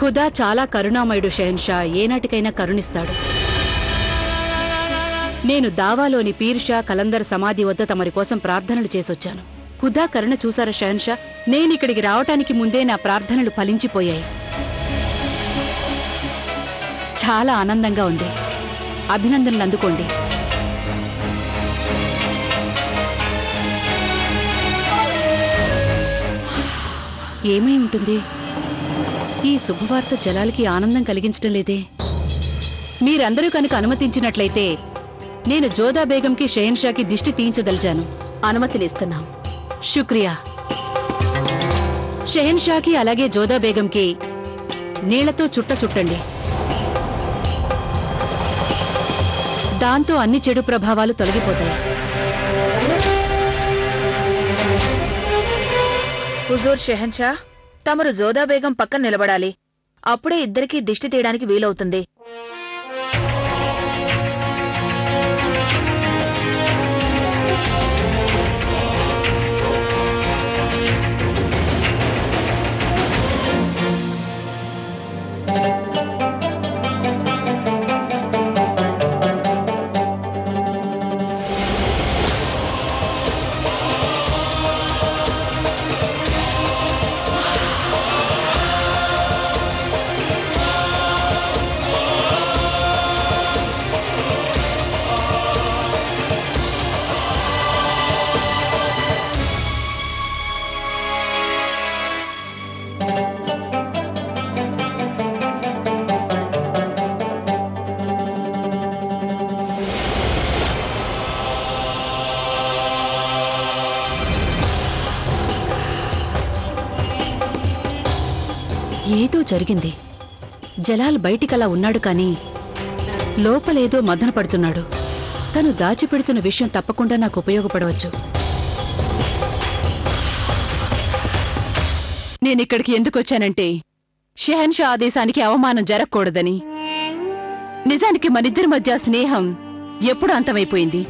ఖుదా చాలా కరుణామయుడు షెహన్షా, ఏనాటికైనా కరుణిస్తాడు. నేను దావాలోని పీర్షా కలందర్ సమాధి వద్ద తమరి కోసం ప్రార్థనలు చేసొచ్చాను. ఖుదా కరుణ చూసారా షెహన్షా, నేనిక్కడికి రావటానికి ముందే నా ప్రార్థనలు ఫలించిపోయాయి. చాలా ఆనందంగా ఉంది. అభినందనలు అందుకోండి. ఏమై ఉంటుంది? ఈ శుభవార్త జలాలకి ఆనందం కలిగించడం లేదే. మీరందరూ కనుక అనుమతించినట్లయితే నేను జోదా బేగంకి షెహన్షాకి దిష్టి తీయించదలిచాను. అనుమతినిస్తున్నాం. శుక్రియా. షెహన్షాకి అలాగే జోదా బేగంకి నీళ్లతో చుట్టండి. దాంతో అన్ని చెడు ప్రభావాలు తొలగిపోతాయి. హుజూర్ షెహన్షా, తమరు జోదా బేగం పక్కన నిలబడాలి. అప్పుడే ఇద్దరికీ దిష్టి తీయడానికి వీలవుతుంది. ఏదో జరిగింది. జలాల్ బయటికలా ఉన్నాడు కానీ లోపలేదో మదన పడుతున్నాడు. తను దాచిపెడుతున్న విషయం తప్పకుండా నాకు ఉపయోగపడవచ్చు. నేనిక్కడికి ఎందుకొచ్చానంటే షెహన్షా ఆదేశానికి అవమానం జరగకూడదని. నిజానికి మనిద్దరి మధ్య స్నేహం ఎప్పుడు అంతమైపోయింది.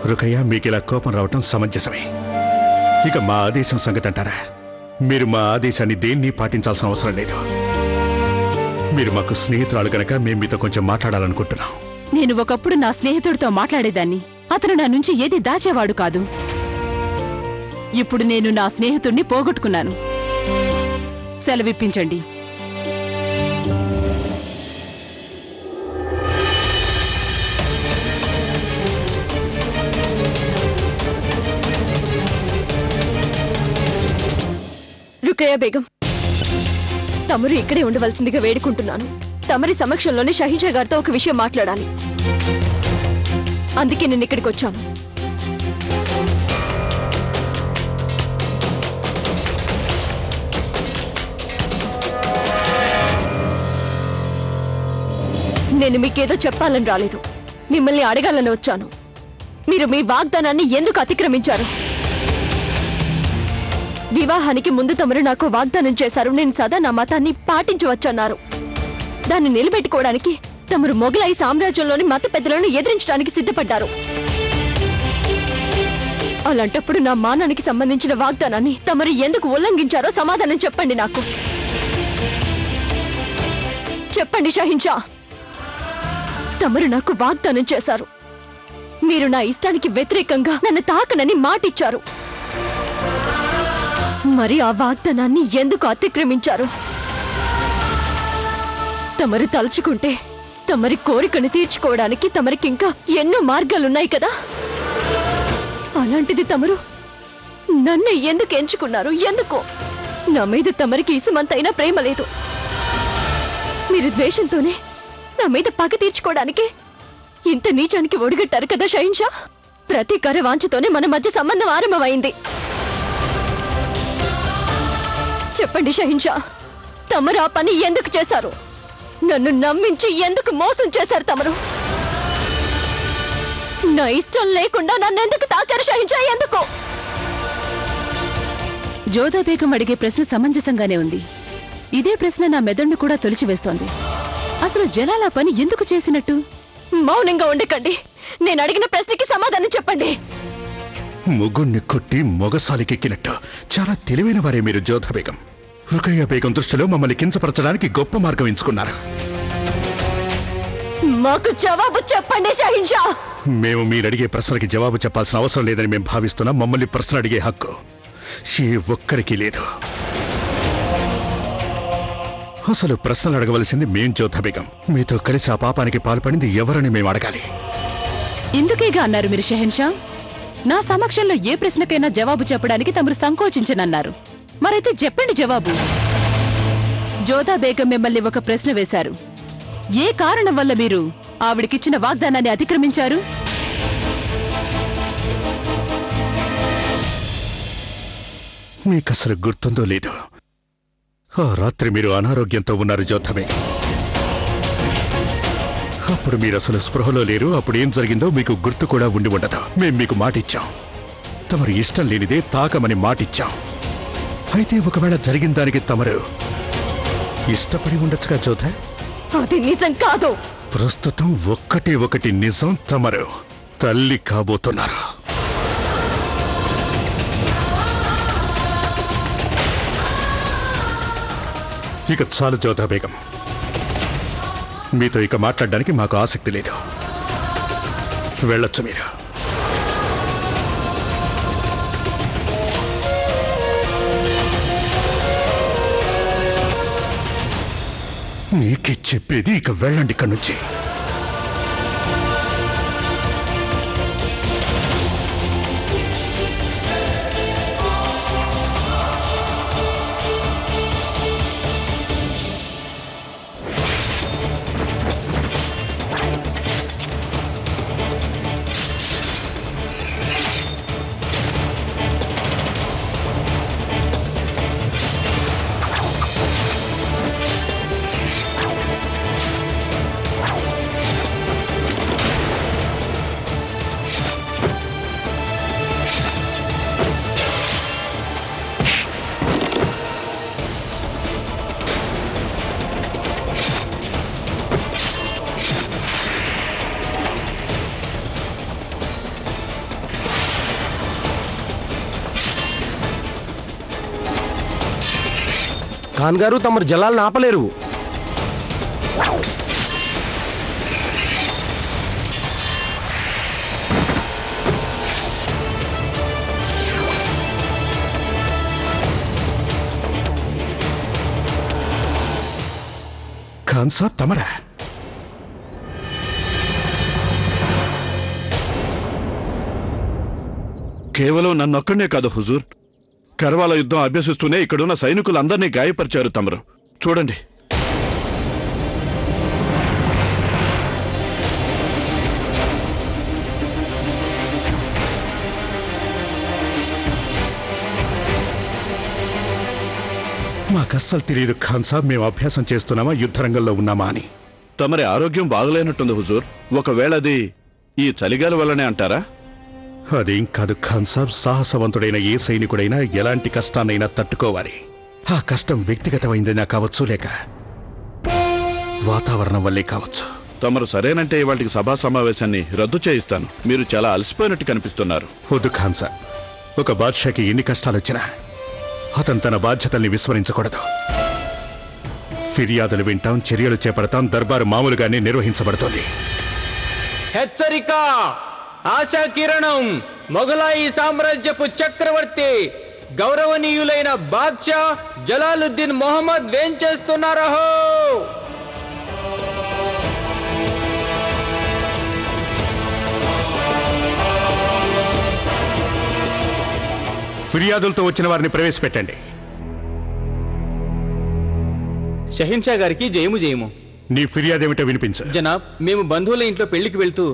రుకయ్య, మీకిలా కోపం రావటం సమంజసమే. ఇక మా ఆదేశం సంగతి అంటారా? మీరు మా ఆదేశాన్ని దేన్ని పాటించాల్సిన అవసరం లేదు. మీరు మాకు స్నేహితురాలు గనక మేము మీతో కొంచెం మాట్లాడాలనుకుంటున్నాం. నేను ఒకప్పుడు నా స్నేహితుడితో మాట్లాడేదాన్ని. అతను నా నుంచి ఏది దాచేవాడు కాదు. ఇప్పుడు నేను నా స్నేహితుడిని పోగొట్టుకున్నాను. సెలవిప్పించండి. రుకయ్య బేగం, తమరు ఇక్కడే ఉండవలసిందిగా వేడుకుంటున్నాను. తమరి సమక్షంలోనే షహీజా గారితో ఒక విషయం మాట్లాడాలి. అందుకే నేను ఇక్కడికి వచ్చాను. నేను మీకేదో చెప్పాలని రాలేదు, మిమ్మల్ని అడగాలని వచ్చాను. మీరు మీ వాగ్దానాన్ని ఎందుకు అతిక్రమించారు? వివాహానికి ముందు తమరు నాకు వాగ్దానం చేశారు, నేను సదా నా మతాన్ని పాటించవచ్చన్నారు. దాన్ని నిలబెట్టుకోవడానికి తమరు మొఘలాయి సామ్రాజ్యంలోని మత పెద్దలను ఎదిరించడానికి సిద్ధపడ్డారు. అలాంటప్పుడు నా మానానికి సంబంధించిన వాగ్దానాన్ని తమరు ఎందుకు ఉల్లంఘించారో సమాధానం చెప్పండి నాకు. చెప్పండి షహిన్షా. తమరు నాకు వాగ్దానం చేశారు. మీరు నా ఇష్టానికి వ్యతిరేకంగా నన్ను తాకనని మాటిచ్చారు. మరి ఆ వాగ్దానాన్ని ఎందుకు అతిక్రమించారు? తమరు తలుచుకుంటే తమరి కోరికను తీర్చుకోవడానికి తమరికింకా ఎన్నో మార్గాలున్నాయి కదా. అలాంటిది తమరు నన్ను ఎందుకు ఎంచుకున్నారు? ఎందుకు? నా మీద తమరికి ఇసుమంతైనా ప్రేమ లేదు. మీరు ద్వేషంతోనే నా మీద పగ తీర్చుకోవడానికి ఇంత నీచానికి ఒడిగట్టారు కదా షహిన్షా. ప్రతీకార వాంఛతోనే మన మధ్య సంబంధం ఆరంభమైంది. చెప్పండి షహిన్షా, తమరు ఆ పని ఎందుకు చేశారు? నన్ను నమ్మించి ఎందుకు మోసం చేశారు తమరు? నా ఇష్టం లేకుండా నన్ను ఎందుకు తాకారు షహిన్షా? ఎందుకు? జోదా బేగం అడిగే ప్రశ్న సమంజసంగానే ఉంది. ఇదే ప్రశ్న నా మెదడును కూడా తొలిచివేస్తోంది. అసలు జలాల పని ఎందుకు చేసినట్టు? మౌనంగా ఉండకండి. నేను అడిగిన ప్రశ్నకి సమాధానం చెప్పండి. ముగ్గుణ్ణి కొట్టి మొగసాలికెక్కినట్టు చాలా తెలివైన వారే మీరు జోధా బేగం. రుకయ్య బేగం దృష్టిలో మమ్మల్ని కించపరచడానికి గొప్ప మార్గం ఎంచుకున్నారు. మాకు జవాబు చెప్పండి షహీన్షా. మేము మీరడిగే ప్రశ్నలకి జవాబు చెప్పాల్సిన అవసరం లేదని మేము భావిస్తున్నాం. మమ్మల్ని ప్రశ్న అడిగే హక్కు ఏ ఒక్కరికి లేదు. అసలు ప్రశ్నలు అడగవలసింది మేం జోధా బేగం. మీతో కలిసి ఆ పాపానికి పాల్పడింది ఎవరని మేము అడగాలి. ఇందుకేగా అన్నారు మీరు షెహన్షా, నా సమక్షంలో ఏ ప్రశ్నకైనా జవాబు చెప్పడానికి తమరు సంకోచించనన్నారు. మరైతే చెప్పండి జవాబు. జోధా బేగం మిమ్మల్ని ఒక ప్రశ్న వేశారు. ఏ కారణం వల్ల మీరు ఆవిడకిచ్చిన వాగ్దానాన్ని అతిక్రమించారు? మీకసలు గుర్తుందో లేదో, ఆ రాత్రి మీరు అనారోగ్యంతో ఉన్నారు జోధా బేగం. అప్పుడు మీరు అసలు స్పృహలో లేరు. అప్పుడు ఏం జరిగిందో మీకు గుర్తు కూడా ఉండి ఉండదు. మేం మీకు మాటిచ్చాం, తమరు ఇష్టం లేనిదే తాకమని మాటిచ్చాం. అయితే ఒకవేళ జరిగిన దానికి తమరు ఇష్టపడి ఉండొచ్చుగా జోధా? అది నిజం కాదు. ప్రస్తుతం ఒకటి నిజం, తమరు తల్లి కాబోతున్నారు. ఇక చాలు జోధా బేగం, మీతో ఇక మాట్లాడడానికి మాకు ఆసక్తి లేదు. వెళ్ళొచ్చు మీరు. నీకే చెప్పేది, ఇక వెళ్ళండి ఇక్కడి నుంచి. ఖాన్ గారు, తమరు జలాలను ఆపలేరు. ఖాన్ సాబ్ తమరా? కేవలం నన్నొక్కడే కాదు హుజూర్, కర్వాల యుద్ధం అభ్యసిస్తూనే ఇక్కడున్న సైనికులందరినీ గాయపరిచారు తమరు. చూడండి. మాకస్సలు తెలియదు ఖాన్ సాబ్, మేము అభ్యాసం చేస్తున్నామా యుద్ధరంగంలో ఉన్నామా అని. తమరి ఆరోగ్యం బాగలేనట్టుంది హుజూర్. ఒకవేళ అది ఈ చలిగాలి వల్లనే అంటారా? అదేం కాదు ఖాన్ సాబ్, సాహసవంతుడైన ఏ సైనికుడైనా ఎలాంటి కష్టాన్నైనా తట్టుకోవాలి. ఆ కష్టం వ్యక్తిగతమైందైనా కావచ్చు, లేక వాతావరణం వల్లే కావచ్చు. తమరు సరేనంటే ఇవాళకి సభా సమావేశాన్ని రద్దు చేయిస్తాను. మీరు చాలా అలసిపోయినట్టు కనిపిస్తున్నారు. వద్దు ఖాన్ సాబ్, ఒక బాద్షాకి ఎన్ని కష్టాలొచ్చినా అతను తన బాధ్యతల్ని విస్మరించకూడదు. ఫిర్యాదులు వింటాం, చర్యలు చేపడతాం. దర్బారు మామూలుగానే నిర్వహించబడుతోంది. హెచ్చరిక! ఆశా కిరణం, మొఘలాయి సామ్రాజ్యపు చక్రవర్తి గౌరవనీయులైన బాద్షా జలాలుద్దీన్ మొహమ్మద్ వేంచేస్తున్నారహో. ఫిర్యాదులతో వచ్చిన వారిని ప్రవేశపెట్టండి. షహీన్షా గారికి జయము జయము. నీ ఫిర్యాదేమిటో వినిపించు. జనాబ్, మేము బంధువుల ఇంట్లో పెళ్లికి వెళ్తూ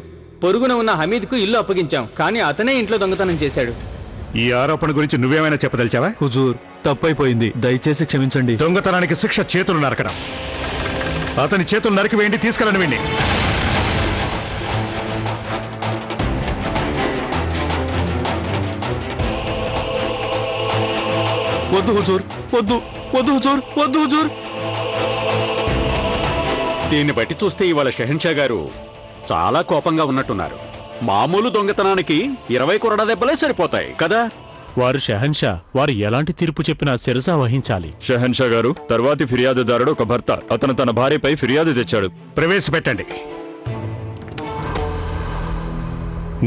పొరుగున ఉన్న హమీద్కు ఇల్లు అప్పగించాం, కానీ అతనే ఇంట్లో దొంగతనం చేశాడు. ఈ ఆరోపణ గురించి నువ్వేమైనా చెప్పదలిచావా? హుజూర్, తప్పైపోయింది, దయచేసి క్షమించండి. దొంగతనానికి శిక్ష చేతులు నరకడం. అతని చేతులు నరికి వేయండి, తీసుకెళ్ళని వెండి. వద్దు హుజూర్, వద్దు వద్దు హుజూర్, వద్దు హుజూర్. దీన్ని బట్టి చూస్తే ఇవాళ షెహన్షా గారు చాలా కోపంగా ఉన్నట్టున్నారు. మామూలు దొంగతనానికి 20 కొరడా దెబ్బలే సరిపోతాయి కదా. వారు షహన్షా, వారు ఎలాంటి తీర్పు చెప్పినా శిరసా వహించాలి. షహన్షా గారు, తర్వాతి ఫిర్యాదుదారుడు ఒక భర్త. అతను తన భార్యపై ఫిర్యాదు తెచ్చాడు. ప్రవేశపెట్టండి.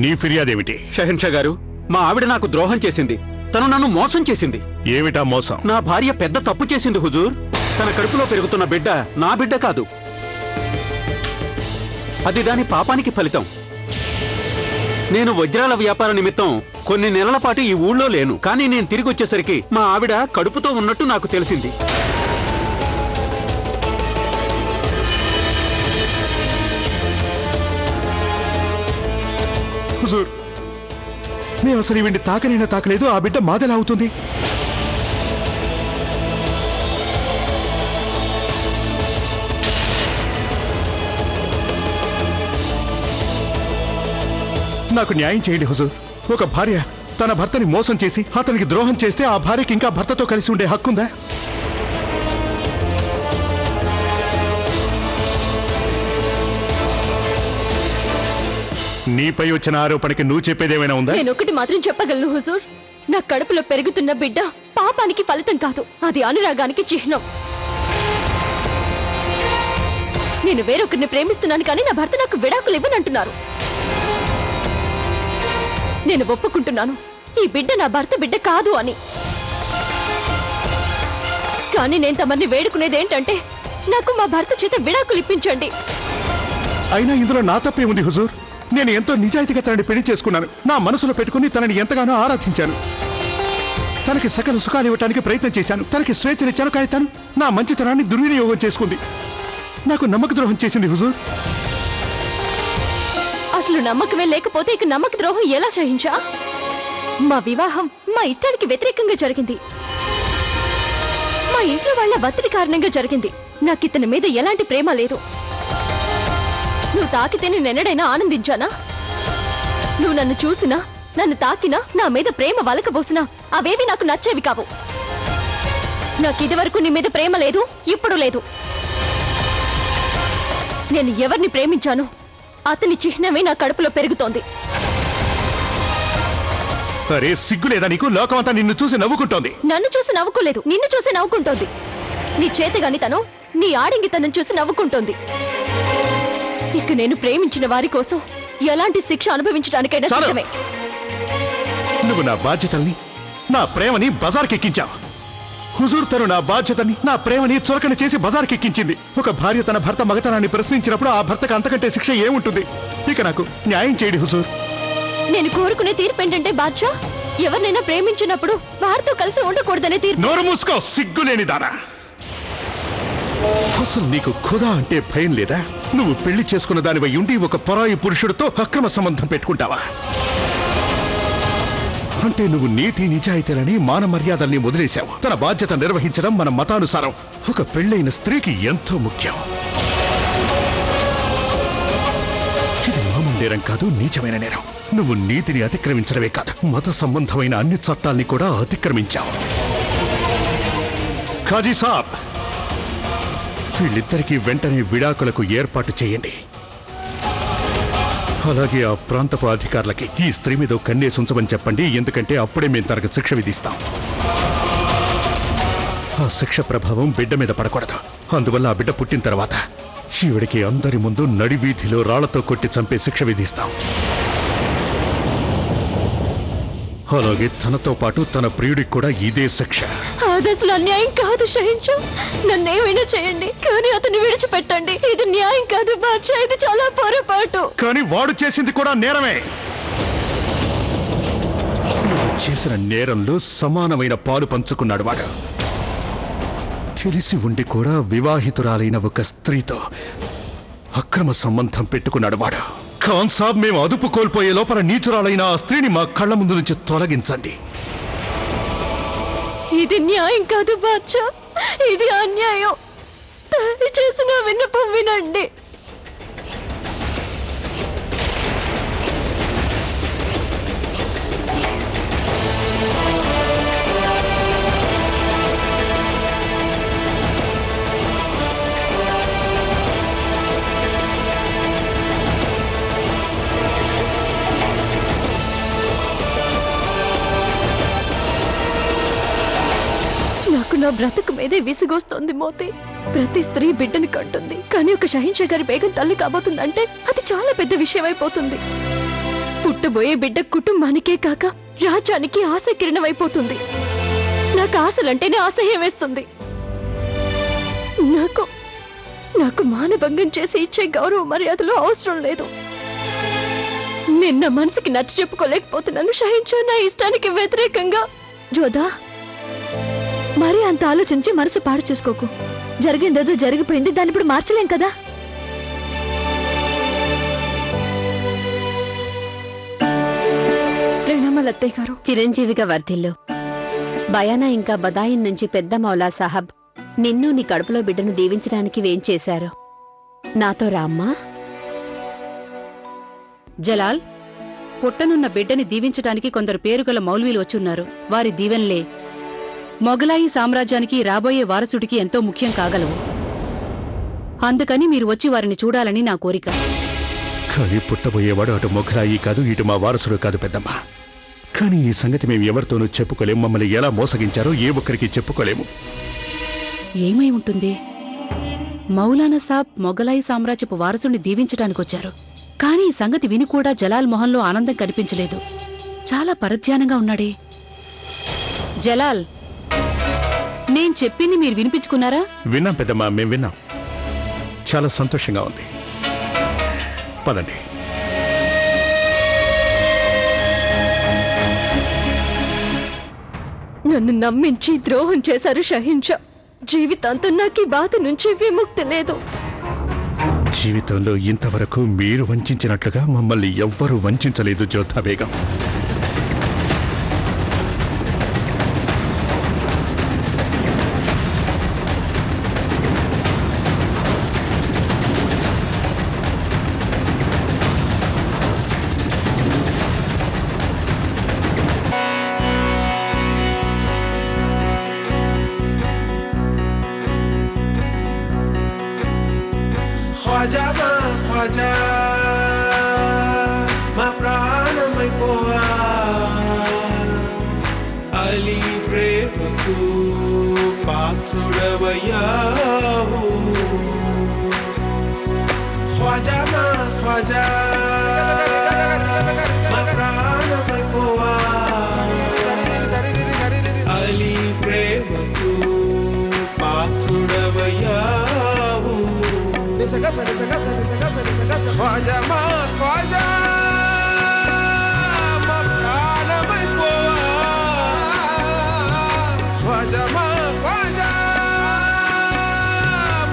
నీ ఫిర్యాదేమిటి? షహన్షా గారు, మా ఆవిడ నాకు ద్రోహం చేసింది. తను నన్ను మోసం చేసింది. ఏమిటా మోసం? నా భార్య పెద్ద తప్పు చేసింది హుజూర్. తన కడుపులో పెరుగుతున్న బిడ్డ నా బిడ్డ కాదు. అది దాని పాపానికి ఫలితం. నేను వజ్రాల వ్యాపార నిమిత్తం కొన్ని నెలల పాటు ఈ ఊళ్ళో లేను. కానీ నేను తిరిగి వచ్చేసరికి మా ఆవిడ కడుపుతో ఉన్నట్టు నాకు తెలిసింది. హుజూర్, మేము అసలు ఈవిడ్ని తాకనైనా తాకలేదు. ఆ బిడ్డ మాదెలా అవుతుంది? నాకు న్యాయం చేయండి హుజూర్. ఒక భార్య తన భర్తని మోసం చేసి అతనికి ద్రోహం చేస్తే ఆ భార్యకి ఇంకా భర్తతో కలిసి ఉండే హక్కుందా? నీపై వచ్చిన ఆరోపణకి నువ్వు చెప్పేదేమైనా ఉందా? నేను ఒకటి మాత్రం చెప్పగలను హుజూర్. నా కడుపులో పెరుగుతున్న బిడ్డ పాపానికి ఫలితం కాదు, అది అనురాగానికి చిహ్నం. నేను వేరొకరిని ప్రేమిస్తున్నాను కానీ నా భర్త నాకు విడాకులు ఇవ్వనంటున్నారు. నేను ఒప్పుకుంటున్నాను ఈ బిడ్డ నా భర్త బిడ్డ కాదు అని. కానీ నేను తమని వేడుకునేది ఏంటంటే నాకు మా భర్త చేత విడాకులు ఇప్పించండి. అయినా ఇందులో నా తప్పే ఉంది హుజూర్. నేను ఎంతో నిజాయితీగా తనని పెళ్లి చేసుకున్నాను. నా మనసులో పెట్టుకుని తనని ఎంతగానో ఆరాధించాను. తనకి సకల సుఖాలు ఇవ్వడానికి ప్రయత్నం చేశాను. తనకి స్వేచ్ఛనిచ్చాను. కానీ తను నా మంచితనాన్ని దుర్వినియోగం చేసుకుంది. నాకు నమ్మక ద్రోహం చేసింది హుజూర్. అసలు నమ్మకమే లేకపోతే ఇక నమ్మక ద్రోహం ఎలా సహించా? మా వివాహం మా ఇష్టానికి వ్యతిరేకంగా జరిగింది. మా ఇంట్లో వాళ్ళ ఒత్తిడి కారణంగా జరిగింది. నాకు ఇతని మీద ఎలాంటి ప్రేమ లేదు. నువ్వు తాకితే నేను ఎన్నడైనా ఆనందించానా? నువ్వు నన్ను చూసినా, నన్ను తాకినా, నా మీద ప్రేమ వలకబోసినా అవేవి నాకు నచ్చేవి కావు. నాకు ఇదివరకు నీ మీద ప్రేమ లేదు, ఇప్పుడు లేదు. నేను ఎవరిని ప్రేమించాను అతని చిహ్నమే నా కడుపులో పెరుగుతోంది. అరే సిగ్గులేదా నీకు? లోకమంతా నిన్ను చూసి నవ్వుకుంటోంది. నన్ను చూసి నవ్వుకోలేదు, నిన్ను చూసి నవ్వుకుంటోంది. నీ చేతగానితనం, నీ ఆడింగితనం చూసి నవ్వుకుంటోంది. ఇక నేను ప్రేమించిన వారి కోసం ఎలాంటి శిక్ష అనుభవించడానికైనా చాలు. సిద్ధమే. నువ్వు నా బాధ్యతల్ని, నా ప్రేమని బజార్కెక్కించావు. హుజూర్ తను నా బాధ్యతని, నా ప్రేమని చురకన చేసి బజార్కెక్కించింది. ఒక భార్య తన భర్త మగతనాన్ని ప్రశ్నించినప్పుడు ఆ భర్తకు అంతకంటే శిక్ష ఏముంటుంది? ఇక నాకు న్యాయం చేయండి హుజూర్. నేను కోరుకునే తీర్పు ఏంటంటే బాద్షా, ఎవరినైనా ప్రేమించినప్పుడు వారితో కలిసి ఉండకూడదనే తీర్పు. నోరు మూసుకో సిగ్గులేని దానా. అసలు నీకు ఖుదా అంటే భయం లేదా? నువ్వు పెళ్లి చేసుకున్న దానివై ఉండి ఒక పరాయి పురుషుడితో అక్రమ సంబంధం పెట్టుకుంటావా? అంటే నువ్వు నీతి నిజాయితీలని మాన మర్యాదల్ని వదిలేశావు. తన బాధ్యత నిర్వహించడం మన మతానుసారం ఒక పెళ్లైన స్త్రీకి ఎంతో ముఖ్యం. ఇది మామూలు నేరం కాదు, నీచమైన నేరం. నువ్వు నీతిని అతిక్రమించడమే కాదు, మత సంబంధమైన అన్ని చట్టాల్ని కూడా అతిక్రమించావు. ఖాజీ సాబ్, వీళ్ళిద్దరికీ వెంటనే విడాకులకు ఏర్పాటు చేయండి. అలాగే ఆ ప్రాంతపు అధికారులకి ఈ స్త్రీ మీద కన్నేసి ఉంచమని చెప్పండి. ఎందుకంటే అప్పుడే మేము తనకు శిక్ష విధిస్తాం. ఆ శిక్ష ప్రభావం బిడ్డ మీద పడకూడదు. అందువల్ల ఆ బిడ్డ పుట్టిన తర్వాత శివుడికి అందరి ముందు నడి వీధిలో రాళ్లతో కొట్టి చంపే శిక్ష విధిస్తాం. అలాగే తనతో పాటు తన ప్రియుడికి కూడా ఇదే శిక్ష. అది అసలు అన్యాయం కాదు షహించు. నన్నేమైనా చేయండి కానీ అతన్ని విడిచిపెట్టండి. ఇది న్యాయం కాదు బాద్షా, ఇది చాలా పొరపాటు. కానీ వాడు చేసింది కూడా నేరమే. నువ్వు చేసిన నేరంలో సమానమైన పాలు పంచుకున్నాడు వాడు. తెలిసి ఉండి కూడా వివాహితురాలైన ఒక స్త్రీతో అక్రమ సంబంధం పెట్టుకున్నాడు వాడు. ఖాన్ సాబ్, మేము అదుపు కోల్పోయే లోపల నీచురాలైన ఆ స్త్రీని మా కళ్ళ ముందు నుంచి తొలగించండి. ఇది న్యాయం కాదు బాద్షా, ఇది అన్యాయం. దయచేసి నా విన్నపం వినండి. నా బ్రతుకు మీదే విసుగొస్తోంది మోతి. ప్రతి స్త్రీ బిడ్డని కంటుంది, కానీ ఒక షహిన్షా గారి బేగం తల్లి కాబోతుందంటే అది చాలా పెద్ద విషయం అయిపోతుంది. పుట్టబోయే బిడ్డ కుటుంబానికే కాక రాజ్యానికి ఆశ కిరణమైపోతుంది. నాకు ఆశలంటేనే అసహ్యం వేస్తుంది. నాకు మానభంగం చేసి ఇచ్చే గౌరవ మర్యాదలు అవసరం లేదు. నిన్న మనసుకి నచ్చ చెప్పుకోలేకపోతున్నాను షహిన్షా నా ఇష్టానికి వ్యతిరేకంగా. జోదా, మరీ అంత ఆలోచించి మనసు పాడు చేసుకోకు. జరిగిందేదో జరిగిపోయింది, దాన్ని ఇప్పుడు మార్చలేం కదా. ప్రణామాలు అత్తయ్య గారు. చిరంజీవిగా వర్ధిల్లు. బయానా ఇంకా బదాయిన్ నుంచి పెద్ద మౌలా సాహబ్ నిన్ను నీ కడుపులో బిడ్డను దీవించడానికి వేంచేశారు. నాతో రామ్మా. జలాల్, పుట్టనున్న బిడ్డని దీవించటానికి కొందరు పేరుగల మౌల్వీలు వచ్చున్నారు. వారి దీవెనలే మొగలాయి సామ్రాజ్యానికి రాబోయే వారసుడికి ఎంతో ముఖ్యం కాగలవు. అందుకని మీరు వచ్చి వారిని చూడాలని నా కోరిక. కానీ పుట్టబోయేవాడు అటు మొఘలాయి కాదు, ఇటు మా వారసుడు కాదు పెద్దమ్మ. కానీ ఈ సంగతి మేము ఎవరితోనూ చెప్పుకోలేము. మమ్మల్ని ఎలా మోసగించారో ఏ ఒక్కరికి చెప్పుకోలేము. ఏమై ఉంటుంది? మౌలానా సాబ్ మొగలాయి సామ్రాజ్యపు వారసుని దీవించటానికొచ్చారు. కానీ ఈ సంగతి విని కూడా జలాల్ మొహంలో ఆనందం కనిపించలేదు. చాలా పరధ్యానంగా ఉన్నాడే. జలాల్, నేను చెప్పింది మీరు వినిపించుకున్నారా? విన్నాం పెద్దమ్మ, మేము విన్నాం. చాలా సంతోషంగా ఉంది. పదండి. నన్ను నమ్మించి ద్రోహం చేశారు షహిన్షా. జీవితాంతం నాకు ఈ బాధ నుంచి విముక్తి లేదు. జీవితంలో ఇంతవరకు మీరు వంచినట్లుగా మమ్మల్ని ఎవ్వరూ వంచలేదు జోధా బేగం. ख्वाजा మా ప్రాణమైపోవా అలీ ప్రేమకు పాత్రుడవయ్యావు. ఖ్వాజా మా ప్రాణమైపోవా అలీ ప్రేమకు పాత్రుడవయ్యావు. ख्वाजा మా ప్రాణమైపోవా ख्वाजा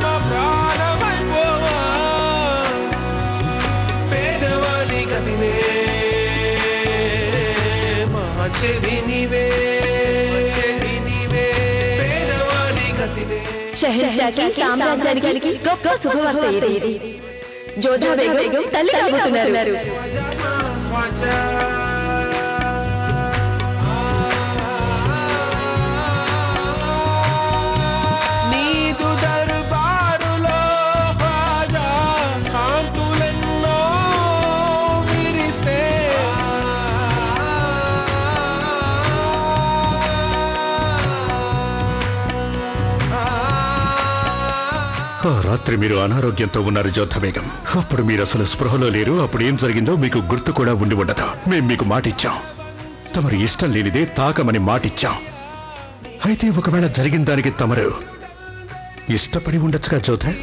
మా ప్రాణమైపోవా. పేదవాని గతినే మార్చేది నీవే, పేదవాని గతినే. షహిన్షాకి సామ్రాజ్యానికి గొప్ప శుభవార్త ఇది. జోధా బేగం తల్లి కాబోతున్నారు. నీదు దర్బారులో ఖ్వాజా కాంతులెన్నో విరిసే. ఆ రాత్రి మీరు అనారోగ్యంతో ఉన్నారు జోధా బేగం. అప్పుడు మీరు అసలు స్పృహలో లేరు. అప్పుడు ఏం జరిగిందో మీకు గుర్తు కూడా ఉండి ఉండదు. మేం మీకు మాటిచ్చాం, తమరు ఇష్టం లేనిదే తాకమని మాటిచ్చాం. అయితే ఒకవేళ జరిగిన దానికి తమరు ఇష్టపడి ఉండొచ్చుగా జోధా?